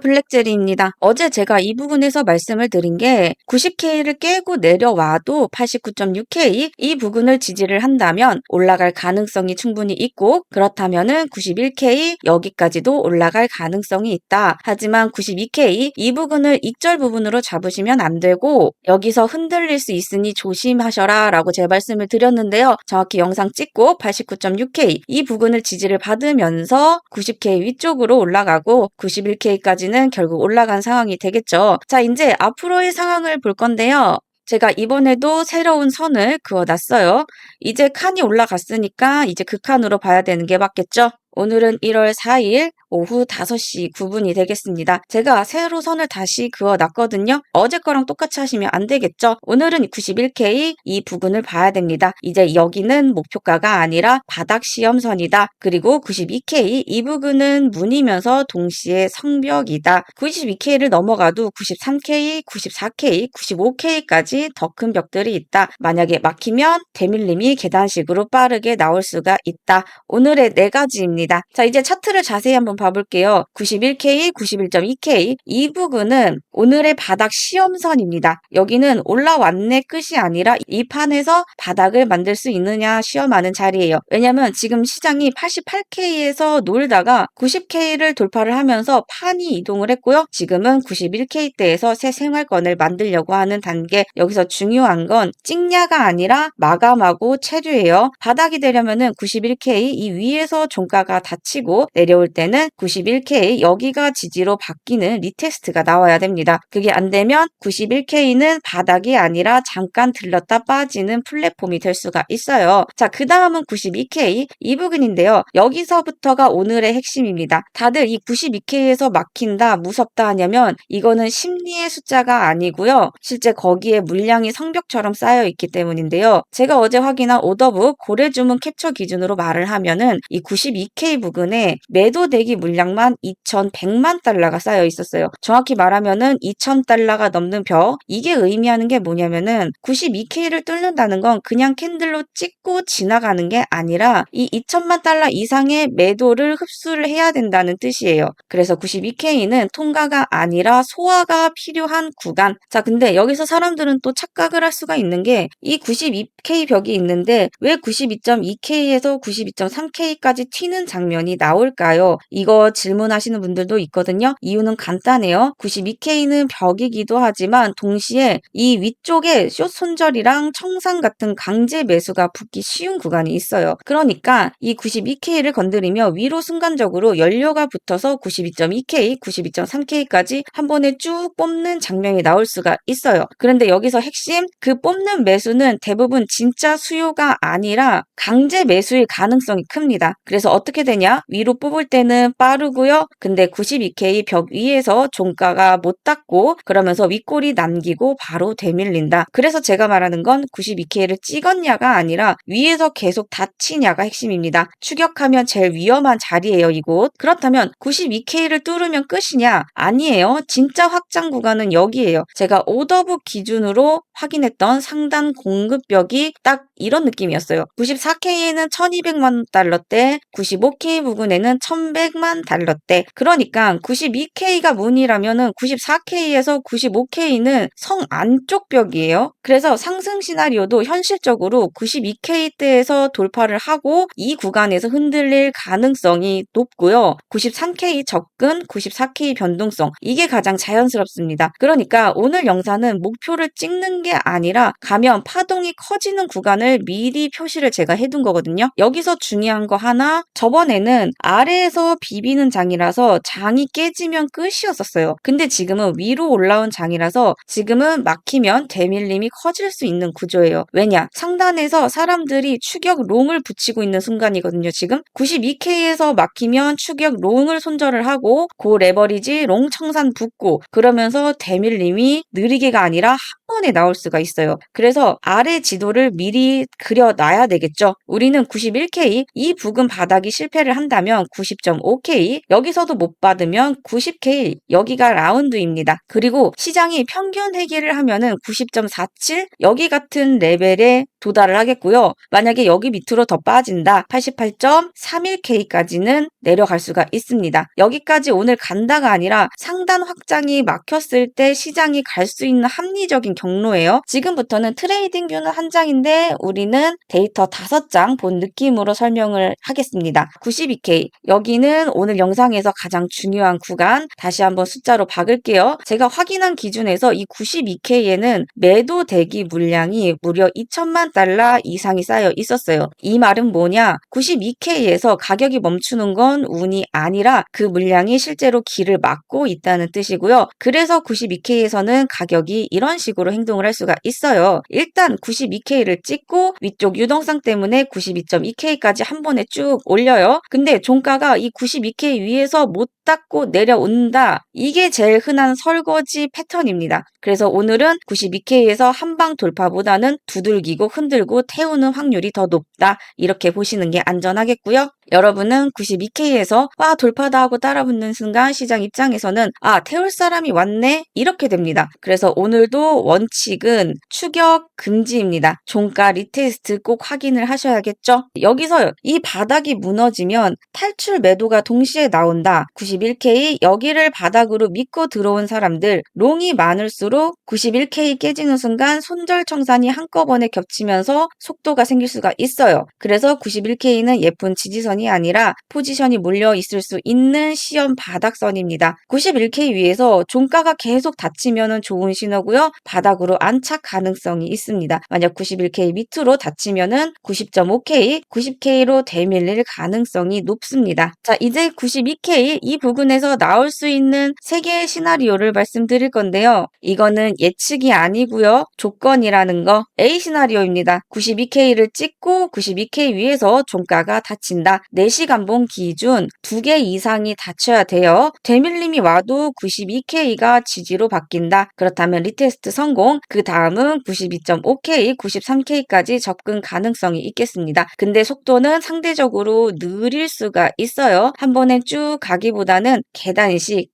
블랙제리입니다. 어제 제가 이 부분에서 말씀을 드린 게 90K를 깨고 내려와도 89.6K 이 부근을 지지를 한다면 올라갈 가능성이 충분히 있고, 그렇다면은 91K 여기까지도 올라갈 가능성이 있다. 하지만 92K 이 부분을 익절 부분으로 잡으시면 안 되고 여기서 흔들릴 수 있으니 조심하셔라 라고 제 말씀을 드렸는데요. 정확히 영상 찍고 89.6K 이 부근을 지지를 받으면서 90K 위쪽으로 올라가고 91K까지 결국 올라간 상황이 되겠죠. 자, 이제 앞으로의 상황을 볼 건데요. 제가 이번에도 새로운 선을 그어놨어요. 이제 칸이 올라갔으니까 이제 그 칸으로 봐야 되는 게 맞겠죠. 오늘은 1월 4일 오후 5시 9분이 되겠습니다. 제가 세로 선을 다시 그어놨거든요. 어제 거랑 똑같이 하시면 안 되겠죠. 오늘은 91K 이 부근을 봐야 됩니다. 이제 여기는 목표가가 아니라 바닥 시험선이다. 그리고 92K 이 부근은 문이면서 동시에 성벽이다. 92K를 넘어가도 93K, 94K, 95K까지 더 큰 벽들이 있다. 만약에 막히면 대밀림이 계단식으로 빠르게 나올 수가 있다. 오늘의 4가지입니다. 자, 이제 차트를 자세히 한번 봐볼게요. 91K, 91.2K 이 부분은 오늘의 바닥 시험선입니다. 여기는 올라왔네 끝이 아니라 이 판에서 바닥을 만들 수 있느냐 시험하는 자리예요. 왜냐면 지금 시장이 88K에서 놀다가 90K를 돌파를 하면서 판이 이동을 했고요. 지금은 91K대에서 새 생활권을 만들려고 하는 단계. 여기서 중요한 건 찍냐가 아니라 마감하고 체류예요. 바닥이 되려면은 91K 이 위에서 종가가 닫히고 내려올 때는 91K 여기가 지지로 바뀌는 리테스트가 나와야 됩니다. 그게 안 되면 91K는 바닥이 아니라 잠깐 들렀다 빠지는 플랫폼이 될 수가 있어요. 자, 그 다음은 92K 이 부분인데요. 여기서부터가 오늘의 핵심입니다. 다들 이 92K에서 막힌다, 무섭다 하냐면 이거는 심리의 숫자가 아니고요. 실제 거기에 물량이 성벽처럼 쌓여 있기 때문인데요. 제가 어제 확인한 오더북 고래주문 캡처 기준으로 말을 하면은 이 92K 부근에 매도 대기 물량만 2,100만 달러가 쌓여 있었어요. 정확히 말하면은 2,000달러가 넘는 벽. 이게 의미하는 게 뭐냐면은 92K를 뚫는다는 건 그냥 캔들로 찍고 지나가는 게 아니라 이 2,000만 달러 이상의 매도를 흡수를 해야 된다는 뜻이에요. 그래서 92K는 통과가 아니라 소화가 필요한 구간. 자, 근데 여기서 사람들은 또 착각을 할 수가 있는 게 이 92K 벽이 있는데 왜 92.2K에서 92.3K까지 튀는 장면이 나올까요? 이거 질문하시는 분들도 있거든요. 이유는 간단해요. 92K는 벽이기도 하지만 동시에 이 위쪽에 숏 손절이랑 청산 같은 강제 매수가 붙기 쉬운 구간이 있어요. 그러니까 이 92K를 건드리며 위로 순간적으로 연료가 붙어서 92.2K, 92.3K까지 한 번에 쭉 뽑는 장면이 나올 수가 있어요. 그런데 여기서 핵심, 그 뽑는 매수는 대부분 진짜 수요가 아니라 강제 매수일 가능성이 큽니다. 그래서 어떻게 되냐? 위로 뽑을 때는 빠르고요. 근데 92K 벽 위에서 종가가 못 닿고 그러면서 윗골이 남기고 바로 되밀린다. 그래서 제가 말하는 건 92K를 찍었냐가 아니라 위에서 계속 닫히냐가 핵심입니다. 추격하면 제일 위험한 자리예요, 이곳. 그렇다면 92K를 뚫으면 끝이냐? 아니에요. 진짜 확장 구간은 여기예요. 제가 오더북 기준으로 확인했던 상단 공급벽이 딱 이런 느낌이었어요. 94K에는 1200만 달러대, 95K 부근에는 1100만 달러대. 그러니까 92K가 문이라면은 94K에서 95K는 성 안쪽 벽이에요. 그래서 상승 시나리오도 현실적으로 92K대에서 돌파를 하고 이 구간에서 흔들릴 가능성이 높고요. 93K 접근, 94K 변동성 이게 가장 자연스럽습니다. 그러니까 오늘 영상은 목표를 찍는 게 아니라 가면 파동이 커지는 구간을 미리 표시를 제가 해둔 거거든요. 여기서 중요한 거 하나, 저번에는 아래에서 비비는 장이라서 장이 깨지면 끝이었었어요. 근데 지금은 위로 올라온 장이라서 지금은 막히면 대밀림이 커질 수 있는 구조예요. 왜냐? 상단에서 사람들이 추격 롱을 붙이고 있는 순간이거든요. 지금 92K에서 막히면 추격 롱을 손절을 하고 고 레버리지 롱 청산 붙고 그러면서 대밀림이 느리게가 아니라 한 번에 나올 수가 있어요. 그래서 아래 지도를 미리 그려놔야 되겠죠. 우리는 91K 이 부근 바닥이 실패를 한다면 90.5K 여기서도 못 받으면 90K 여기가 라운드입니다. 그리고 시장이 평균 회귀를 하면은 90.47 여기 같은 레벨의 도달을 하겠고요. 만약에 여기 밑으로 더 빠진다. 88.31K까지는 내려갈 수가 있습니다. 여기까지 오늘 간다가 아니라 상단 확장이 막혔을 때 시장이 갈 수 있는 합리적인 경로예요. 지금부터는 트레이딩 뷰는 한 장인데 우리는 데이터 5장 본 느낌으로 설명을 하겠습니다. 92K 여기는 오늘 영상에서 가장 중요한 구간 다시 한번 숫자로 박을게요. 제가 확인한 기준에서 이 92K에는 매도 대기 물량이 무려 2천만 달러 이상이 쌓여 있었어요. 이 말은 뭐냐? 92K에서 가격이 멈추는 건 운이 아니라 그 물량이 실제로 길을 막고 있다는 뜻이고요. 그래서 92K에서는 가격이 이런 식으로 행동을 할 수가 있어요. 일단 92K를 찍고 위쪽 유동성 때문에 92.2K까지 한 번에 쭉 올려요. 근데 종가가 이 92K 위에서 못 닫고 내려온다. 이게 제일 흔한 설거지 패턴입니다. 그래서 오늘은 92K에서 한방 돌파보다는 두들기고 흔들고 태우는 확률이 더 높다. 이렇게 보시는 게 안전하겠고요. 여러분은 92K에서 와 돌파다 하고 따라붙는 순간 시장 입장에서는 아 태울 사람이 왔네 이렇게 됩니다. 그래서 오늘도 원칙은 추격 금지입니다. 종가 리테스트 꼭 확인을 하셔야겠죠. 여기서 이 바닥이 무너지면 탈출 매도가 동시에 나온다. 91K 여기를 바닥으로 믿고 들어온 사람들 롱이 많을수록 91K 깨지는 순간 손절청산이 한꺼번에 겹치면서 속도가 생길 수가 있어요. 그래서 91K는 예쁜 지지선이 아니라 포지션이 몰려 있을 수 있는 시험 바닥선입니다. 91K 위에서 종가가 계속 닫히면 좋은 신호고요. 바닥으로 안착 가능성이 있습니다. 만약 91K 밑으로 닫히면 90.5K, 90K로 되밀릴 가능성이 높습니다. 자, 이제 92K 이 부근에서 나올 수 있는 3개의 시나리오를 말씀드릴 건데요. 이거는 예측이 아니고요. 조건이라는 거 A 시나리오입니다. 92K를 찍고 92K 위에서 종가가 닫힌다. 4시간봉 기준 2개 이상이 닫혀야 돼요. 되밀림이 와도 92K가 지지로 바뀐다. 그렇다면 리테스트 성공. 그 다음은 92.5K, 93K까지 접근 가능성이 있겠습니다. 근데 속도는 상대적으로 느릴 수가 있어요. 한 번에 쭉 가기보다는 계단식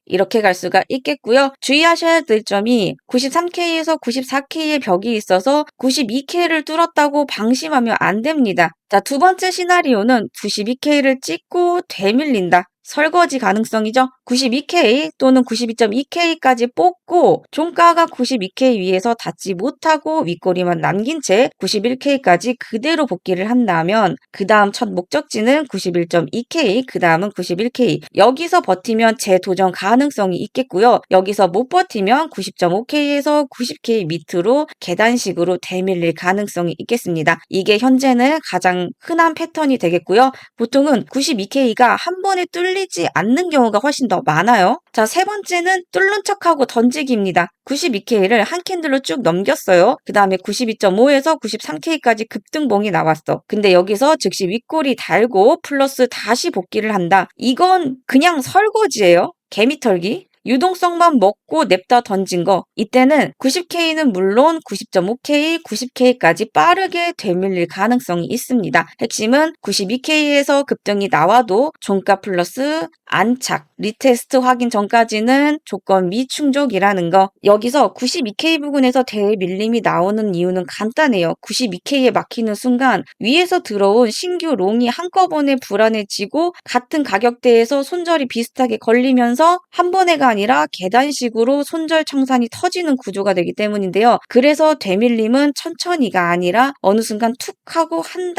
이렇게 갈 수가 있겠고요. 주의하셔야 될 점이 93K에서 94K의 벽이 있어서 92K를 뚫었다고 방심하면 안 됩니다. 자, 두 번째 시나리오는 92K를 찍고 되밀린다. 설거지 가능성이죠. 92K 또는 92.2K까지 뽑고 종가가 92K 위에서 닿지 못하고 윗꼬리만 남긴 채 91K까지 그대로 복귀를 한다면 그 다음 첫 목적지는 91.2K 그 다음은 91K 여기서 버티면 재도전 가능성이 있겠고요. 여기서 못 버티면 90.5K에서 90K 밑으로 계단식으로 되밀릴 가능성이 있겠습니다. 이게 현재는 가장 흔한 패턴이 되겠고요. 보통은 92K가 한 번에 뚫리지 않는 경우가 훨씬 더 많아요. 자, 세 번째는 뚫는 척하고 던지기입니다. 92K를 한 캔들로 쭉 넘겼어요. 그 다음에 92.5에서 93K까지 급등봉이 나왔어. 근데 여기서 즉시 윗꼬리 달고 플러스 다시 복귀를 한다. 이건 그냥 설거지예요. 개미털기. 유동성만 먹고 냅다 던진 거. 이때는 90K는 물론 90.5K, 90K까지 빠르게 되밀릴 가능성이 있습니다. 핵심은 92K에서 급등이 나와도 종가 플러스 안착, 리테스트 확인 전까지는 조건 미충족이라는 거. 여기서 92K 부근에서 대밀림이 나오는 이유는 간단해요. 92K에 막히는 순간 위에서 들어온 신규 롱이 한꺼번에 불안해지고 같은 가격대에서 손절이 비슷하게 걸리면서 한 번에가 아니라 계단식으로 손절 청산이 터지는 구조가 되기 때문인데요. 그래서 되밀림은 천천히가 아니라 어느 순간 툭 하고 한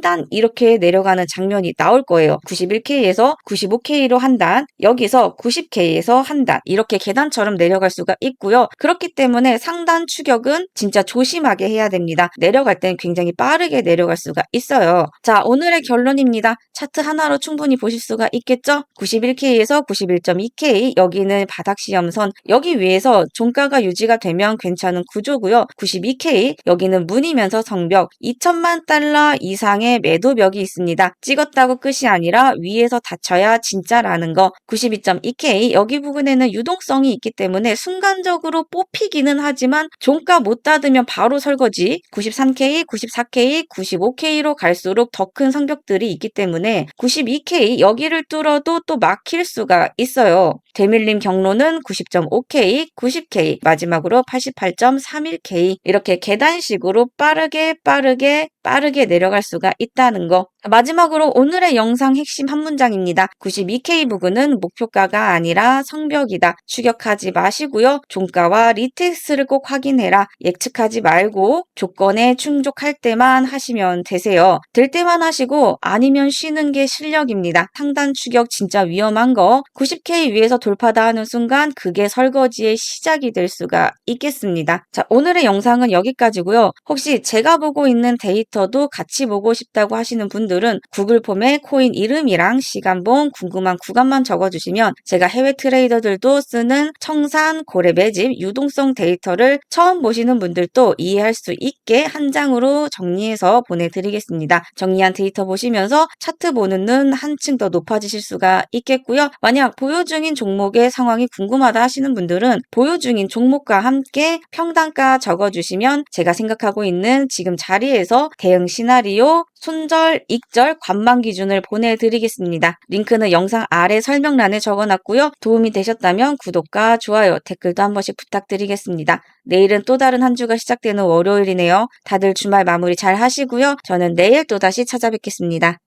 단 이렇게 내려가는 장면이 나올 거예요. 91K에서 95K로 한 단, 여기서 90K에서 한 단 이렇게 계단처럼 내려갈 수가 있고요. 그렇기 때문에 상단 추격은 진짜 조심하게 해야 됩니다. 내려갈 땐 굉장히 빠르게 내려갈 수가 있어요. 자, 오늘의 결론입니다. 차트 하나로 충분히 보실 수가 있겠죠? 91K에서 91.2K 여기는 바닥 시험선 여기 위에서 종가가 유지가 되면 괜찮은 구조고요. 92K 여기는 문이면서 성벽 2천만 $90 이상의 매도벽이 있습니다. 찍었다고 끝이 아니라 위에서 닫혀야 진짜라는 거. 92.2K 여기 부근에는 유동성이 있기 때문에 순간적으로 뽑히기는 하지만 종가 못 닫으면 바로 설거지. 93K, 94K, 95K로 갈수록 더 큰 성벽들이 있기 때문에 92K 여기를 뚫어도 또 막힐 수가 있어요. 대밀림 경로는 90.5K, 90K, 마지막으로 88.31K 이렇게 계단식으로 빠르게 내려갈 수가 있다는 거. 마지막으로 오늘의 영상 핵심 한 문장입니다. 92K 부근은 목표가가 아니라 성벽이다. 추격하지 마시고요. 종가와 리텍스를 꼭 확인해라. 예측하지 말고 조건에 충족할 때만 하시면 되세요. 될 때만 하시고 아니면 쉬는 게 실력입니다. 상단 추격 진짜 위험한 거 90K 위에서 돌파다 하는 순간 그게 설거지의 시작이 될 수가 있겠습니다. 자, 오늘의 영상은 여기까지고요. 혹시 제가 보고 있는 데이터도 같이 보고 싶다고 하시는 분들은 구글 폼에 코인 이름이랑 시간봉 궁금한 구간만 적어주시면 제가 해외 트레이더들도 쓰는 청산, 고래 매집, 유동성 데이터를 처음 보시는 분들도 이해할 수 있게 한 장으로 정리해서 보내드리겠습니다. 정리한 데이터 보시면서 차트 보는 눈 한층 더 높아지실 수가 있겠고요. 만약 보유 중인 종목의 상황이 궁금하다 하시는 분들은 보유 중인 종목과 함께 평단가 적어주시면 제가 생각하고 있는 지금 자리에서 대응 시나리오, 손절, 익절, 관망 기준을 보내드리겠습니다. 링크는 영상 아래 설명란에 적어놨고요. 도움이 되셨다면 구독과 좋아요, 댓글도 한 번씩 부탁드리겠습니다. 내일은 또 다른 한 주가 시작되는 월요일이네요. 다들 주말 마무리 잘 하시고요. 저는 내일 또다시 찾아뵙겠습니다.